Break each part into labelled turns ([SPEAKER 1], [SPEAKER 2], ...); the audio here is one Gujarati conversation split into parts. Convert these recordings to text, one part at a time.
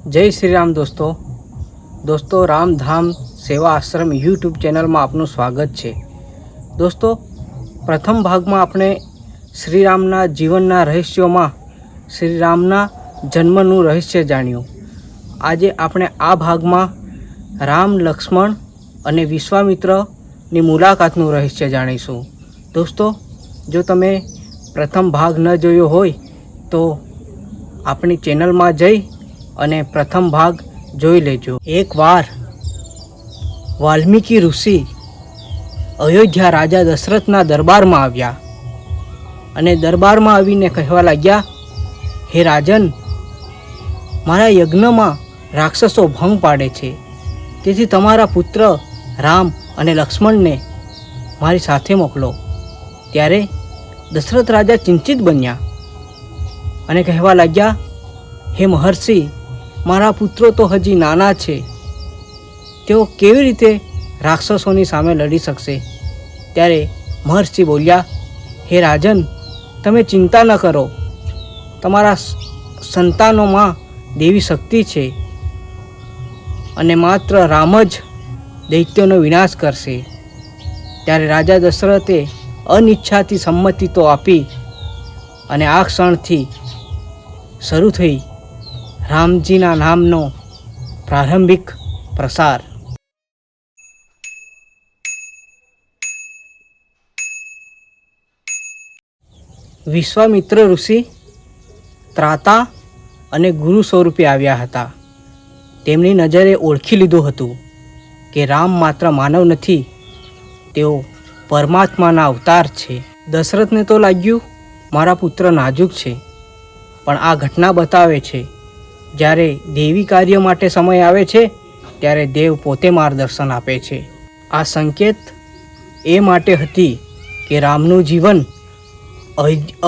[SPEAKER 1] जय श्री राम दोस्तों रामधाम सेवा आश्रम यूट्यूब चैनल में आपનું स्वागत है। दोस्तों प्रथम भाग में આપણે શ્રીરામના જીવનના રહસ્યોમાં શ્રીરામના જન્મનું રહસ્ય જાણ્યું। આજે આપણે આ ભાગમાં રામ લક્ષ્મણ અને વિશ્વામિત્રની મુલાકાતનું રહસ્ય જાણીશું। દોસ્તો જો તમે પ્રથમ ભાગ ન જોયો હોય તો આપણી ચેનલમાં જઈ અને પ્રથમ ભાગ જોઈ લેજો। એકવાર વાલ્મીકી ઋષિ અયોધ્યા રાજા દશરથના દરબારમાં આવ્યા અને દરબારમાં આવીને કહેવા લાગ્યા, હે રાજન, મારા યજ્ઞમાં રાક્ષસો ભંગ પાડે છે, તેથી તમારા પુત્ર રામ અને લક્ષ્મણને મારી સાથે મોકલો। ત્યારે દશરથ રાજા ચિંતિત બન્યા અને કહેવા લાગ્યા, હે મહર્ષિ, મારા પુત્રો તો હજી નાના છે, તેઓ કેવી રીતે રાક્ષસોની સામે લડી શકશે? ત્યારે મહર્ષિ બોલ્યા, હે રાજન, તમે ચિંતા ન કરો, તમારા સંતાનોમાં દેવી શક્તિ છે અને માત્ર રામ જ દૈત્યોનો વિનાશ કરશે। ત્યારે રાજા દશરથે અનિચ્છાથી સંમતિ તો આપી અને આ ક્ષણથી શરૂ થઈ રામજીના નામનો પ્રારંભિક પ્રસાર। વિશ્વામિત્ર ઋષિ ત્રાતા અને ગુરુ સ્વરૂપે આવ્યા હતા। તેમની નજરે ઓળખી લીધું હતું કે રામ માત્ર માનવ નથી, તેઓ પરમાત્માના અવતાર છે। દશરથને તો લાગ્યું મારા પુત્ર નાજુક છે, પણ આ ઘટના બતાવે છે જ્યારે દેવી કાર્ય માટે સમય આવે છે ત્યારે દેવ પોતે માર્ગદર્શન આપે છે। આ સંકેત એ માટે હતી કે રામનું જીવન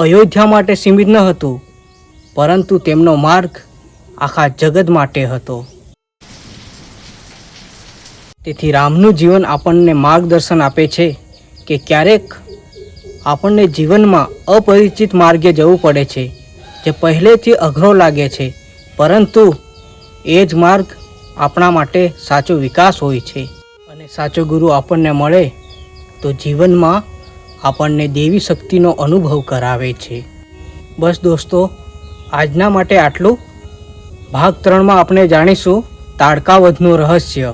[SPEAKER 1] અયોધ્યા માટે સીમિત ન હતું, પરંતુ તેમનો માર્ગ આખા જગત માટે હતો। તેથી રામનું જીવન આપણને માર્ગદર્શન આપે છે કે ક્યારેક આપણને જીવનમાં અપરિચિત માર્ગે જવું પડે છે, જે પહેલેથી અઘરો લાગે છે, પરંતુ એ જ માર્ગ આપણા માટે સાચો વિકાસ હોય છે। અને સાચો ગુરુ આપણને મળે તો જીવનમાં આપણને દેવી શક્તિનો અનુભવ કરાવે છે। બસ દોસ્તો, આજના માટે આટલું। ભાગ 3માં આપણે જાણીશું તાડકાવધનું રહસ્ય।